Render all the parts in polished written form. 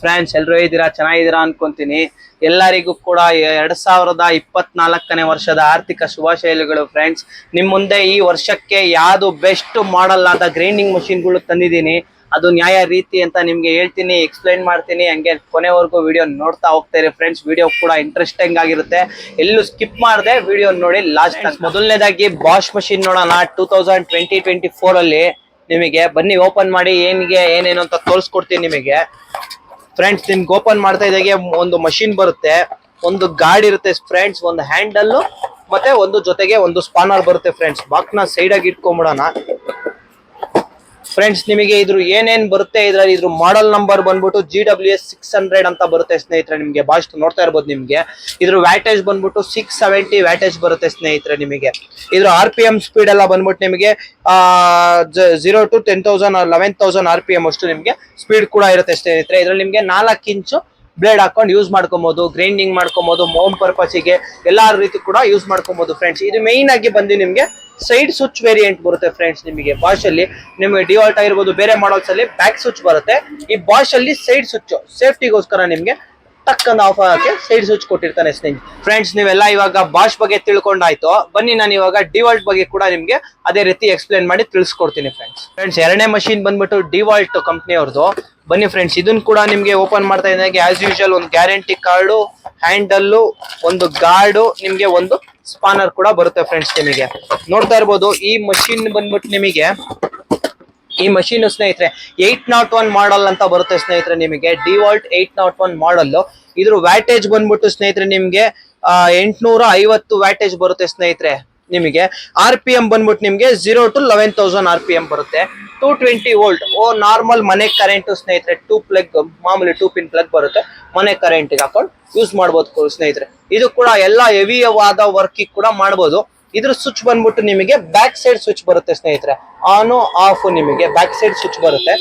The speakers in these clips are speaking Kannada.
ಫ್ರೆಂಡ್ಸ್, ಎಲ್ಲರೂ ಇದ್ದೀರಾ, ಚೆನ್ನಾಗಿದ್ದೀರಾ ಅನ್ಕೊಂತೀನಿ. ಎಲ್ಲರಿಗೂ ಕೂಡ 2024ನೇ ವರ್ಷದ ಆರ್ಥಿಕ ಶುಭಾಶಯಗಳು ಫ್ರೆಂಡ್ಸ್. ನಿಮ್ ಮುಂದೆ ಈ ವರ್ಷಕ್ಕೆ ಯಾವ್ದು ಬೆಸ್ಟ್ ಮಾಡಲ್ ಆದ ಗ್ರೈಂಡಿಂಗ್ ಮಷಿನ್ಗಳು ತಂದಿದ್ದೀನಿ, ಅದು ನ್ಯಾಯ ರೀತಿ ಅಂತ ನಿಮ್ಗೆ ಹೇಳ್ತೀನಿ, ಎಕ್ಸ್ಪ್ಲೈನ್ ಮಾಡ್ತೀನಿ. ಹಂಗೆ ಕೊನೆವರೆಗೂ ವಿಡಿಯೋ ನೋಡ್ತಾ ಹೋಗ್ತಾರೆ ಫ್ರೆಂಡ್ಸ್. ವಿಡಿಯೋ ಕೂಡ ಇಂಟ್ರೆಸ್ಟಿಂಗ್ ಆಗಿರುತ್ತೆ, ಎಲ್ಲೂ ಸ್ಕಿಪ್ ಮಾಡದೆ ವಿಡಿಯೋ ನೋಡಿ ಲಾಸ್ಟ್. ಮೊದಲನೇದಾಗಿ ಬಾಷ್ ಮಷಿನ್ ನೋಡೋಣ. 2024 ಅಲ್ಲಿ ನಿಮಗೆ ಬನ್ನಿ ಓಪನ್ ಮಾಡಿ ಏನೇನು ಅಂತ ತೋರಿಸ್ಕೊಡ್ತೀನಿ ನಿಮಗೆ ಫ್ರೆಂಡ್ಸ್. ನಿಮ್ಗೆ ಓಪನ್ ಮಾಡ್ತಾ ಇದ್ದಾಗೆ ಒಂದು ಮಷಿನ್ ಬರುತ್ತೆ, ಒಂದು ಗಾಡಿ ಇರುತ್ತೆ ಫ್ರೆಂಡ್ಸ್, ಒಂದು ಹ್ಯಾಂಡಲ್ ಮತ್ತೆ ಒಂದು ಜೊತೆಗೆ ಒಂದು ಸ್ಪಾನರ್ ಬರುತ್ತೆ ಫ್ರೆಂಡ್ಸ್. ಬಾಕ್ನ ಸೈಡ್ ಆಗಿ ಇಟ್ಕೊಂಡ್ಬಿಡೋಣ ಫ್ರೆಂಡ್ಸ್. ನಿಮಗೆ ಇದ್ರ ಏನೇನ್ ಬರುತ್ತೆ, ಇದ್ರ ಮಾಡೆಲ್ ನಂಬರ್ ಬಂದ್ಬಿಟ್ಟು GWS 600 ಅಂತ ಬರುತ್ತೆ ಸ್ನೇಹಿತರೆ. ನಿಮಗೆ ಬಾಷ್ ನೋಡ್ತಾ ಇರ್ಬೋದು. ನಿಮ್ಗೆ ಇದ್ರ ವ್ಯಾಟೇಜ್ ಬಂದ್ಬಿಟ್ಟು 670 ವ್ಯಾಟೇಜ್ ಬರುತ್ತೆ ಸ್ನೇಹಿತರೆ. ನಿಮಗೆ ಇದ್ರ RPM ಸ್ಪೀಡ್ ಎಲ್ಲ ಬಂದ್ಬಿಟ್ಟು ನಿಮಗೆ 0 to 10,000 11,000 RPM ಅಷ್ಟು ನಿಮ್ಗೆ ಸ್ಪೀಡ್ ಕೂಡ ಇರುತ್ತೆ ಸ್ನೇಹಿತರೆ. ಇದ್ರಲ್ಲಿ ನಿಮ್ಗೆ 4 ಇಂಚು ಬ್ಲೇಡ್ ಹಾಕೊಂಡು ಯೂಸ್ ಮಾಡ್ಕೊಬಹುದು, ಗ್ರೈಂಡಿಂಗ್ ಮಾಡ್ಕೊಬಹುದು, ಮೌಂಟ್ ಪರ್ಪಸ್ಗೆ ಎಲ್ಲಾ ರೀತಿ ಕೂಡ ಯೂಸ್ ಮಾಡ್ಕೊಬಹುದು ಫ್ರೆಂಡ್ಸ್. ಇದು ಮೈನ್ ಆಗಿ ಬಂದು ನಿಮ್ಗೆ ಸೈಡ್ ಸ್ವಿಚ್ ವೇರಿಯಂಟ್ ಬರುತ್ತೆ ಫ್ರೆಂಡ್ಸ್. ನಿಮಗೆ ಬಾಷ್ ಅಲ್ಲಿ ನಿಮಗೆ ಡಿವಾಲ್ಟ್ ಆಗಿರ್ಬೋದು, ಬೇರೆ ಮಾಡಲ್ಸ್ ಅಲ್ಲಿ ಬ್ಯಾಕ್ ಸ್ವಿಚ್ ಬರುತ್ತೆ. ಈ ಬಾಷ್ ಅಲ್ಲಿ ಸೈಡ್ ಸ್ವಿಚ್ ಸೇಫ್ಟಿಗೋಸ್ಕರ ನಿಮ್ಗೆ ಟಕ್ಕಂದ ಆಫ್ ಆಗಕ್ಕೆ ಸೈಡ್ ಸ್ವಿಚ್ ಕೊಟ್ಟಿರ್ತಾನೆ ಸ್ನೇಹಿತರೆ. ಫ್ರೆಂಡ್ಸ್, ನೀವೆಲ್ಲ ಇವಾಗ ಬಾಷ್ ಬಗ್ಗೆ ತಿಳ್ಕೊಂಡಾಯ್ತು. ಬನ್ನಿ ನಾನು ಇವಾಗ ಡಿವಾಲ್ಟ್ ಬಗ್ಗೆ ಕೂಡ ನಿಮ್ಗೆ ಅದೇ ರೀತಿ ಎಕ್ಸ್ಪ್ಲೈನ್ ಮಾಡಿ ತಿಳಿಸ್ಕೊಡ್ತೀನಿ ಫ್ರೆಂಡ್ಸ್. ಎರಡನೇ ಮಷಿನ್ ಬಂದ್ಬಿಟ್ಟು ಡಿವಾಲ್ಟ್ ಕಂಪ್ನಿ ಅವ್ರದ್ದು. ಬನ್ನಿ ಫ್ರೆಂಡ್ಸ್, ಇದನ್ನ ಕೂಡ ನಿಮ್ಗೆ ಓಪನ್ ಮಾಡ್ತಾ ಇದ್ದಾಗ ಆಸ್ ಯೂಶುವಲ್ ಒಂದು ಗ್ಯಾರಂಟಿ ಕಾರ್ಡು, ಹ್ಯಾಂಡಲ್ಲು, ಒಂದು ಗಾರ್ಡು, ನಿಮ್ಗೆ ಒಂದು ಸ್ಪಾನರ್ ಕೂಡ ಬರುತ್ತೆ ಫ್ರೆಂಡ್ಸ್. ನಿಮಗೆ ನೋಡ್ತಾ ಇರ್ಬೋದು ಈ ಮಷಿನ್ ಬಂದ್ಬಿಟ್ಟು ನಿಮಗೆ ಈ ಮಷೀನ್ ಸ್ನೇಹಿತರೆ 801 ಮಾಡಲ್ ಅಂತ ಬರುತ್ತೆ ಸ್ನೇಹಿತರೆ. ನಿಮಗೆ ಡಿವಾಲ್ಟ್ 801 ಮಾಡಲ್. ಇದ್ರ ವ್ಯಾಟೇಜ್ ಬಂದ್ಬಿಟ್ಟು ಸ್ನೇಹಿತರೆ ನಿಮ್ಗೆ 850 ವ್ಯಾಟೇಜ್ ಬರುತ್ತೆ ಸ್ನೇಹಿತರೆ. ನಿಮಗೆ RPM ಬಂದ್ಬಿಟ್ಟು ನಿಮ್ಗೆ 0 to 11,000 RPM ಬರುತ್ತೆ. 220 ವೋಲ್ಟ್ ನಾರ್ಮಲ್ ಮನೆ ಕರೆಂಟ್ ಸ್ನೇಹಿತರೆ. 2 ಪ್ಲಗ್ ಮಾಮೂಲಿ 2 ಪಿನ್ ಪ್ಲಗ್ ಬರುತ್ತೆ, ಮನೆ ಕರೆಂಟ್ ಹಾಕೊಂಡು ಯೂಸ್ ಮಾಡ್ಬೋದು ಸ್ನೇಹಿತರೆ. ಇದು ಕೂಡ ಎಲ್ಲ ಹೆವಿಯಾದ ವರ್ಕ್ ಕೂಡ ಮಾಡ್ಬೋದು. ಇದ್ರ ಸ್ವಿಚ್ ಬಂದ್ಬಿಟ್ಟು ನಿಮಗೆ ಬ್ಯಾಕ್ ಸೈಡ್ ಸ್ವಿಚ್ ಬರುತ್ತೆ ಸ್ನೇಹಿತರೆ. ಆನ್ ಆಫ್ ನಿಮಗೆ ಬ್ಯಾಕ್ ಸೈಡ್ ಸ್ವಿಚ್ ಬರುತ್ತೆ.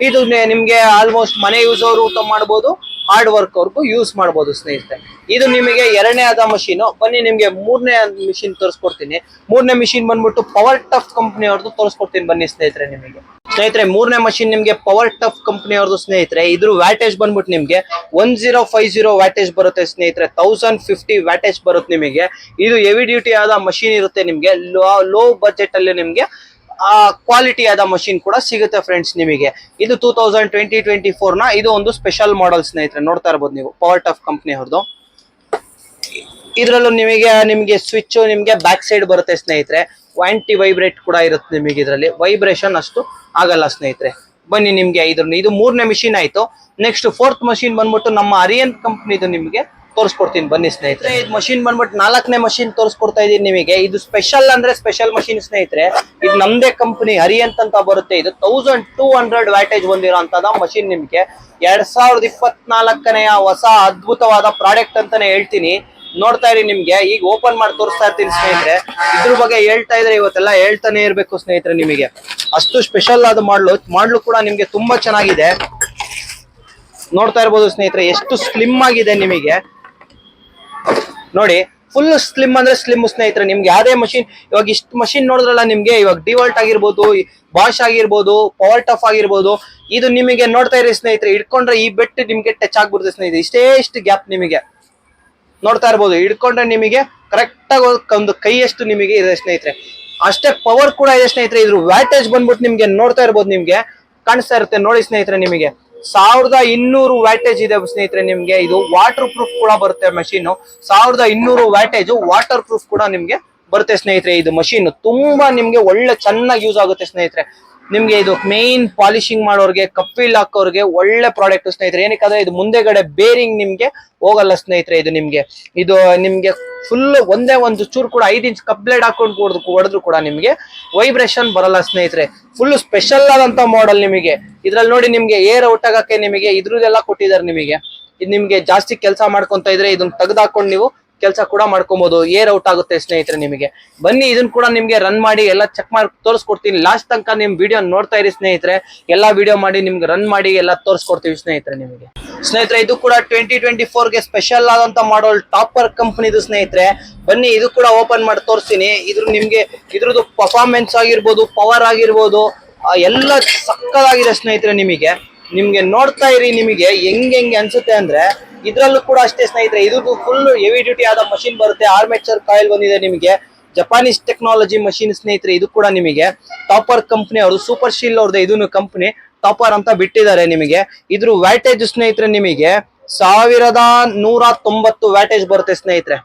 ಇದು ನಿಮ್ಗೆ ಆಲ್ಮೋಸ್ಟ್ ಮನೆ ಯೂಸ್ ಅವರು ಮಾಡ್ಬೋದು, ಹಾರ್ಡ್ ವರ್ಕ್ ಅವ್ರಿಗೂ ಯೂಸ್ ಮಾಡ್ಬೋದು ಸ್ನೇಹಿತರೆ. ಇದು ನಿಮಗೆ ಎರಡನೇ ಆದ ಮಷೀನ್. ಬನ್ನಿ ನಿಮ್ಗೆ ಮೂರನೇ ಮಿಷಿನ್ ತೋರಿಸ್ಕೊಡ್ತೀನಿ. ಮೂರನೇ ಮಿಷಿನ್ ಬಂದ್ಬಿಟ್ಟು ಪವರ್ ಟಫ್ ಕಂಪ್ನಿ ಅವ್ರದ್ದು ತೋರಿಸ್ಕೊಡ್ತೀನಿ ಬನ್ನಿ ಸ್ನೇಹಿತರೆ. ಸ್ನೇಹಿತರೆ ಮೂರನೇ ಮಷಿನ್ ನಿಮ್ಗೆ ಪವರ್ ಟಫ್ ಕಂಪ್ನಿ ಅವ್ರದ್ದು ಸ್ನೇಹಿತರೆ. ಇದ್ರ ವ್ಯಾಟೇಜ್ ಬಂದ್ಬಿಟ್ಟು ನಿಮ್ಗೆ 1050 ವ್ಯಾಟೇಜ್ ಬರುತ್ತೆ ಸ್ನೇಹಿತರೆ. 1050 ವ್ಯಾಟೇಜ್ ಬರುತ್ತೆ ನಿಮಗೆ. ಇದು ಹೆವಿ ಡ್ಯೂಟಿ ಆದ ಮಷಿನ್ ಇರುತ್ತೆ ನಿಮ್ಗೆ. ಲೋ ಬಜೆಟ್ ಅಲ್ಲಿ ನಿಮ್ಗೆ ಕ್ವಾಲಿಟಿ ಆದ ಮಷಿನ್ ಕೂಡ ಸಿಗುತ್ತೆ ಫ್ರೆಂಡ್ಸ್. ನಿಮಗೆ ಇದು 2024 ನ ಇದು ಒಂದು ಸ್ಪೆಷಲ್ ಮಾಡೆಲ್ ಸ್ನೇಹಿತರೆ. ನೋಡ್ತಾ ಇರ್ಬೋದು ನೀವು ಪವರ್ ಟಫ್ ಕಂಪ್ನಿ ಅವ್ರದ್ದು. ಇದ್ರಲ್ಲೂ ನಿಮಗೆ ಸ್ವಿಚ್ ನಿಮ್ಗೆ ಬ್ಯಾಕ್ ಸೈಡ್ ಬರುತ್ತೆ ಸ್ನೇಹಿತರೆ. ಆಂಟಿ ವೈಬ್ರೇಟ್ ಕೂಡ ಇರುತ್ತೆ ನಿಮಗೆ. ಇದರಲ್ಲಿ ವೈಬ್ರೇಷನ್ ಅಷ್ಟು ಆಗಲ್ಲ ಸ್ನೇಹಿತರೆ. ಬನ್ನಿ ನಿಮ್ಗೆ ಇದು ಮೂರನೇ ಮಿಷಿನ್ ಆಯ್ತು. ನೆಕ್ಸ್ಟ್ ಫೋರ್ತ್ ಮಷಿನ್ ಬಂದ್ಬಿಟ್ಟು ನಮ್ಮ ಅರಿಯನ್ ಕಂಪ್ನಿದು ನಿಮ್ಗೆ ತೋರಿಸ್ಕೊಡ್ತೀನಿ ಬನ್ನಿ ಸ್ನೇಹಿತರೆ. ಇದು ಮಷಿನ್ ಬಂದ್ಬಿಟ್ಟು 4ನೇ ಮಷಿನ್ ತೋರಿಸ್ಕೊಡ್ತಾ ಇದೀನಿ ನಿಮಗೆ. ಇದು ಸ್ಪೆಷಲ್ ಅಂದ್ರೆ ಸ್ಪೆಷಲ್ ಮಷಿನ್ ಸ್ನೇಹಿತರೆ. ಇದು ನಮ್ದೇ ಕಂಪನಿ ಅರಿಯಂತ್ ಅಂತ ಬರುತ್ತೆ. ಇದು 1200 ವ್ಯಾಟೇಜ್ ಹೊಂದಿರೋಂಥದ ಮಷಿನ್. ನಿಮ್ಗೆ 2024ನೇ ಹೊಸ ಅದ್ಭುತವಾದ ಪ್ರಾಡಕ್ಟ್ ಅಂತಾನೆ ಹೇಳ್ತೀನಿ. ನೋಡ್ತಾ ಇರಿ, ನಿಮ್ಗೆ ಈಗ ಓಪನ್ ಮಾಡಿ ತೋರಿಸ್ತಾ ಇರ್ತೀನಿ ಸ್ನೇಹಿತರೆ. ಇದ್ರ ಬಗ್ಗೆ ಹೇಳ್ತಾ ಇದ್ರೆ ಇವತ್ತೆಲ್ಲ ಹೇಳ್ತಾನೆ ಇರ್ಬೇಕು ಸ್ನೇಹಿತರೆ. ನಿಮಗೆ ಅಷ್ಟು ಸ್ಪೆಷಲ್ ಆದ ಮಾಡ್ಲು ಕೂಡ ನಿಮ್ಗೆ ತುಂಬಾ ಚೆನ್ನಾಗಿದೆ. ನೋಡ್ತಾ ಇರ್ಬೋದು ಸ್ನೇಹಿತರೆ ಎಷ್ಟು ಸ್ಲಿಮ್ ಆಗಿದೆ. ನಿಮಗೆ ನೋಡಿ ಫುಲ್ ಸ್ಲಿಮ್ ಅಂದ್ರೆ ಸ್ಲಿಮ್ ಸ್ನೇಹಿತರೆ. ನಿಮ್ಗೆ ಯಾವ್ದೇ ಮಷಿನ್ ಇವಾಗ ಇಷ್ಟು ಮಷಿನ್ ನೋಡಿದ್ರಲ್ಲ ನಿಮ್ಗೆ, ಇವಾಗ ಡಿವಾಲ್ಟ್ ಆಗಿರ್ಬೋದು, ಬಾಷ್ ಆಗಿರ್ಬೋದು, ಪವರ್ ಟಫ್ ಆಗಿರ್ಬೋದು, ಇದು ನಿಮಗೆ ನೋಡ್ತಾ ಇರಿ ಸ್ನೇಹಿತರೆ. ಇಟ್ಕೊಂಡ್ರೆ ಈ ಬೆಟ್ ನಿಮ್ಗೆ ಟಚ್ ಆಗ್ಬಿಡುತ್ತೆ ಸ್ನೇಹಿತರೆ. ಇಷ್ಟು ಗ್ಯಾಪ್ ನಿಮಗೆ ನೋಡ್ತಾ ಇರ್ಬೋದು. ಹಿಡ್ಕೊಂಡ್ರೆ ನಿಮಗೆ ಕರೆಕ್ಟ್ ಆಗಿ ಒಂದು ಕೈಯಷ್ಟು ನಿಮಗೆ ಇದೆ ಸ್ನೇಹಿತರೆ. ಅಷ್ಟೇ ಪವರ್ ಕೂಡ ಇದೆ ಸ್ನೇಹಿತರೆ. ಇದ್ರ ವ್ಯಾಟೇಜ್ ಬಂದ್ಬಿಟ್ಟು ನಿಮ್ಗೆ ನೋಡ್ತಾ ಇರ್ಬೋದು, ನಿಮ್ಗೆ ಕಾಣಿಸ್ತಾ ಇರುತ್ತೆ ನೋಡಿ ಸ್ನೇಹಿತರೆ. ನಿಮಗೆ 1200 ವ್ಯಾಟೇಜ್ ಇದೆ ಸ್ನೇಹಿತರೆ. ನಿಮ್ಗೆ ಇದು ವಾಟರ್ ಪ್ರೂಫ್ ಕೂಡ ಬರುತ್ತೆ ಮಷೀನ್. 1200 ವ್ಯಾಟೇಜ್ ವಾಟರ್ ಪ್ರೂಫ್ ಕೂಡ ನಿಮ್ಗೆ ಬರುತ್ತೆ ಸ್ನೇಹಿತರೆ. ಇದು ಮಷೀನ್ ತುಂಬಾ ನಿಮ್ಗೆ ಒಳ್ಳೆ ಚೆನ್ನಾಗಿ ಯೂಸ್ ಆಗುತ್ತೆ ಸ್ನೇಹಿತರೆ. ನಿಮ್ಗೆ ಇದು ಮೇನ್ ಪಾಲಿಶಿಂಗ್ ಮಾಡೋರ್ಗೆ, ಕಪ್ಪಿಲ್ ಹಾಕೋರ್ಗೆ ಒಳ್ಳೆ ಪ್ರಾಡಕ್ಟ್ ಸ್ನೇಹಿತರೆ. ಏನಕ್ಕಂದ್ರೆ ಇದು ಮುಂದೆಗಡೆ ಬೇರಿಂಗ್ ನಿಮ್ಗೆ ಹೋಗಲ್ಲ ಸ್ನೇಹಿತರೆ. ಇದು ನಿಮ್ಗೆ ಫುಲ್ ಒಂದೇ ಒಂದು ಚೂರು ಕೂಡ 5 ಇಂಚ್ ಕಪ್ ಬ್ಲೇಡ್ ಹಾಕೊಂಡು ಹೊಡೆದ್ರು ಕೂಡ ನಿಮ್ಗೆ ವೈಬ್ರೇಷನ್ ಬರಲ್ಲ ಸ್ನೇಹಿತರೆ. ಫುಲ್ ಸ್ಪೆಷಲ್ ಆದಂತ ಮಾಡೆಲ್. ನಿಮಗೆ ಇದ್ರಲ್ಲಿ ನೋಡಿ ನಿಮ್ಗೆ ಏರ್ ಔಟ್ ಆಗಕ್ಕೆ ನಿಮಗೆ ಇದ್ರದೆಲ್ಲ ಕೊಟ್ಟಿದ್ದಾರೆ. ನಿಮಗೆ ಇದು ನಿಮ್ಗೆ ಜಾಸ್ತಿ ಕೆಲಸ ಮಾಡ್ಕೊಂತ ಇದ್ರೆ ಇದನ್ನ ತೆಗೆದಾಕೊಂಡು ನೀವು ಕೆಲಸ ಕೂಡ ಮಾಡ್ಕೊಬಹುದು. ಏರ್ ಔಟ್ ಆಗುತ್ತೆ ಸ್ನೇಹಿತರೆ. ನಿಮಗೆ ಬನ್ನಿ ಇದನ್ನ ಕೂಡ ನಿಮ್ಗೆ ರನ್ ಮಾಡಿ ಎಲ್ಲ ಚೆಕ್ ಮಾಡಿ ತೋರಿಸ್ಕೊಡ್ತೀನಿ. ಲಾಸ್ಟ್ ತನಕ ನಿಮ್ ವಿಡಿಯೋ ನೋಡ್ತಾ ಇರಿ ಸ್ನೇಹಿತರೆ. ಎಲ್ಲಾ ವಿಡಿಯೋ ಮಾಡಿ ನಿಮ್ಗೆ ರನ್ ಮಾಡಿ ಎಲ್ಲ ತೋರಿಸ್ಕೊಡ್ತೀವಿ ಸ್ನೇಹಿತರೆ. ನಿಮಗೆ ಸ್ನೇಹಿತರೆ ಇದು ಕೂಡ 2024 ಗೆ ಸ್ಪೆಷಲ್ ಆದಂತ ಮಾಡಲ್ ಟಾಪರ್ ಕಂಪನಿದು ಸ್ನೇಹಿತರೆ. ಬನ್ನಿ ಇದು ಕೂಡ ಓಪನ್ ಮಾಡಿ ತೋರಿಸ್ತೀನಿ. ಇದ್ರದ್ದು ಪರ್ಫಾರ್ಮೆನ್ಸ್ ಆಗಿರ್ಬೋದು, ಪವರ್ ಆಗಿರ್ಬೋದು, ಎಲ್ಲ ಸಕ್ಕದಾಗಿದೆ ಸ್ನೇಹಿತರೆ. ನಿಮಗೆ ನಿಮ್ಗೆ ನೋಡ್ತಾ ಇರಿ, ನಿಮಗೆ ಹೆಂಗೆ ಅನ್ಸುತ್ತೆ ಅಂದ್ರೆ ಇದ್ರಲ್ಲೂ ಕೂಡ ಅಷ್ಟೇ ಸ್ನೇಹಿತರೆ. ಇದು ಫುಲ್ ಹೆವಿ ಡ್ಯೂಟಿ ಆದ ಮಷಿನ್ ಬರುತ್ತೆ. ಆರ್ಮೇಚರ್ ಕಾಯಿಲ್ ಬಂದಿದೆ ನಿಮಗೆ, ಜಪಾನೀಸ್ ಟೆಕ್ನಾಲಜಿ ಮಷಿನ್ ಸ್ನೇಹಿತರೆ. ಇದು ಕೂಡ ನಿಮಗೆ ಟಾಪರ್ ಕಂಪ್ನಿ ಅವರು, ಸೂಪರ್ ಶೀಲ್ ಅವ್ರದ್ದು ಇದನ್ನು ಕಂಪ್ನಿ ಟಾಪರ್ ಅಂತ ಬಿಟ್ಟಿದ್ದಾರೆ ನಿಮಗೆ. ಇದ್ರ ವ್ಯಾಟೇಜ್ ಸ್ನೇಹಿತರೆ ನಿಮಗೆ 1190 ವ್ಯಾಟೇಜ್ ಬರುತ್ತೆ ಸ್ನೇಹಿತರೆ.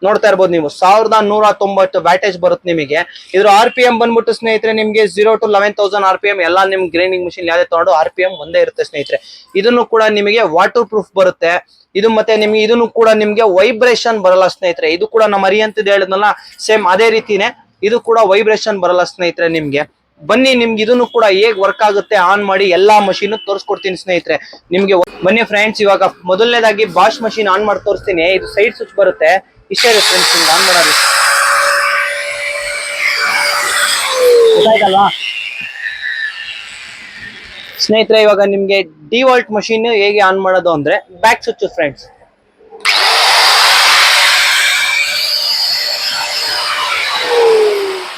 ನೋಡ್ತಾ ಇರ್ಬೋದು ನೀವು, 1190 ವ್ಯಾಟೇಜ್ ಬರುತ್ತೆ ನಿಮಗೆ. ಇದ್ರ RPM ಬಂದ್ಬಿಟ್ಟು ಸ್ನೇಹಿತರೆ ನಿಮಗೆ 0 to 11,000 RPM ಎಲ್ಲ ನಿಮ್ ಗ್ರೈಂಡಿಂಗ್ ಮಿಷಿನ್ ಯಾವ್ದೇ ತಗೊಂಡು RPM ಒಂದೇ ಇರುತ್ತೆ ಸ್ನೇಹಿತರೆ. ಇದನ್ನು ಕೂಡ ನಿಮಗೆ ವಾಟರ್ ಪ್ರೂಫ್ ಬರುತ್ತೆ. ಇದು ಮತ್ತೆ ನಿಮ್ಗೆ ಇದನ್ನು ಕೂಡ ನಿಮ್ಗೆ ವೈಬ್ರೇಷನ್ ಬರಲ್ಲ ಸ್ನೇಹಿತರೆ. ಇದು ಕೂಡ ನಮ್ಮ ಅರಿಯಂತದ್ದು ಹೇಳಿದ್ನಲ್ಲ, ಸೇಮ್ ಅದೇ ರೀತಿನೇ ಇದು ಕೂಡ ವೈಬ್ರೇಷನ್ ಬರಲ್ಲ ಸ್ನೇಹಿತರೆ ನಿಮ್ಗೆ. ಬನ್ನಿ ನಿಮ್ಗೆ ಇದನ್ನು ಕೂಡ ಹೇಗ್ ವರ್ಕ್ ಆಗುತ್ತೆ ಆನ್ ಮಾಡಿ ಎಲ್ಲಾ ಮಷೀನ್ ತೋರಿಸ್ಕೊಡ್ತೀನಿ ಸ್ನೇಹಿತರೆ ನಿಮ್ಗೆ. ಬನ್ನಿ ಫ್ರೆಂಡ್ಸ್, ಇವಾಗ ಮೊದಲನೇದಾಗಿ ಬಾಷ್ ಮಷೀನ್ ಆನ್ ಮಾಡಿ ತೋರಿಸ್ತೀನಿ. ಇದು ಸೈಡ್ ಸ್ವಿಚ್ ಬರುತ್ತೆ, ಇಷ್ಟೇ ಇದೆ ಫ್ರೆಂಡ್ಸ್. ನಿಮ್ಗೆ ಆನ್ ಮಾಡೋದು ಗೊತ್ತಾಯ್ತಲ್ವಾ ಸ್ನೇಹಿತರೆ. ಇವಾಗ ನಿಮ್ಗೆ ಡಿವಾಲ್ಟ್ ಮಷೀನ್ ಹೇಗೆ ಆನ್ ಮಾಡೋದು ಅಂದ್ರೆ ಬ್ಯಾಕ್ ಸ್ವಿಚ್ ಫ್ರೆಂಡ್ಸ್.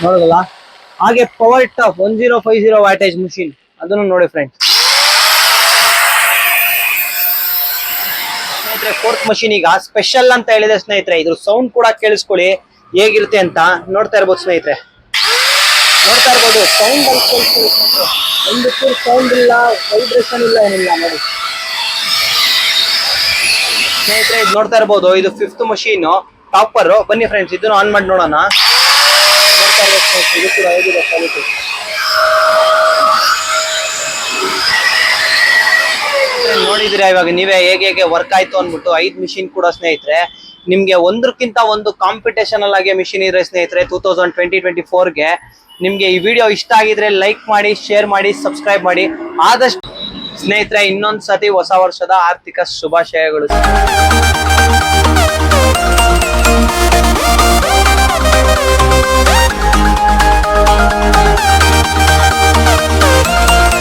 ನೋಡೋದಲ್ಲ. ಹಾಗೆ ಪವರ್ ಟಾಪ್ 1050 ವ್ಯಾಟೇಜ್ ಮಷೀನ್, ಅದನ್ನು ನೋಡಿ ಫ್ರೆಂಡ್ಸ್. ಸ್ನೇಹಿತರೆ ಫೋರ್ತ್ ಮಷೀನ್ ಈಗ ಸ್ಪೆಷಲ್ ಅಂತ ಹೇಳಿದೆ ಸ್ನೇಹಿತರೆ. ಇದ್ರ ಸೌಂಡ್ ಕೂಡ ಕೇಳಿಸ್ಕೊಳ್ಳಿ ಹೇಗಿರುತ್ತೆ ಅಂತ. ನೋಡ್ತಾ ಇರ್ಬೋದು ಸ್ನೇಹಿತರೆ, ನೋಡ್ತಾ ಇರ್ಬೋದು ಸೌಂಡ್ ಅಲ್ಲಿ ಕೇಳಿಸ್ಕೊಳ್ಳಿ ಸ್ನೇಹಿತರೆ. ಒಂದು ಚೂರು ಸೌಂಡ್ ಇಲ್ಲ, ವೈಬ್ರೇಷನ್ ಇಲ್ಲ, ಏನಿಲ್ಲ ನೋಡಿ ಸ್ನೇಹಿತರೆ. ಇದು ನೋಡ್ತಾ ಇರ್ಬೋದು, ಇದು 5th ಮಷೀನ್ ಟಾಪರ್. ಬನ್ನಿ ಫ್ರೆಂಡ್ಸ್ ಇದನ್ನು ಆನ್ ಮಾಡಿ ನೋಡೋಣ. ನೋಡ್ತಾ ಇರ್ಬೋದು ಸ್ನೇಹಿತರೆ, ಇದು ಕೂಡ ಹೇಗಿದೆ ಕ್ವಾಲಿಟಿ. ನೋಡಿದ್ರೆ ಇವಾಗ ನೀವೇ ಹೇಗೆ ವರ್ಕ್ ಆಯ್ತು ಅನ್ಬಿಟ್ಟು. 5 ಮಿಷಿನ್ ಕೂಡ ಸ್ನೇಹಿತರೆ ನಿಮ್ಗೆ ಒಂದಕ್ಕಿಂತ ಒಂದು ಕಾಂಪಿಟೇಷನಲ್ ಆಗಿ ಮಿಷಿನ್ ಇದೆ ಸ್ನೇಹಿತರೆ 2020-24ಗೆ. ನಿಮ್ಗೆ ಈ ವಿಡಿಯೋ ಇಷ್ಟ ಆಗಿದ್ರೆ ಲೈಕ್ ಮಾಡಿ, ಶೇರ್ ಮಾಡಿ, ಸಬ್ಸ್ಕ್ರೈಬ್ ಮಾಡಿ ಆದಷ್ಟು ಸ್ನೇಹಿತರೆ. ಇನ್ನೊಂದ್ ಸತಿ ಹೊಸ ವರ್ಷದ ಆರ್ಥಿಕ ಶುಭಾಶಯಗಳು.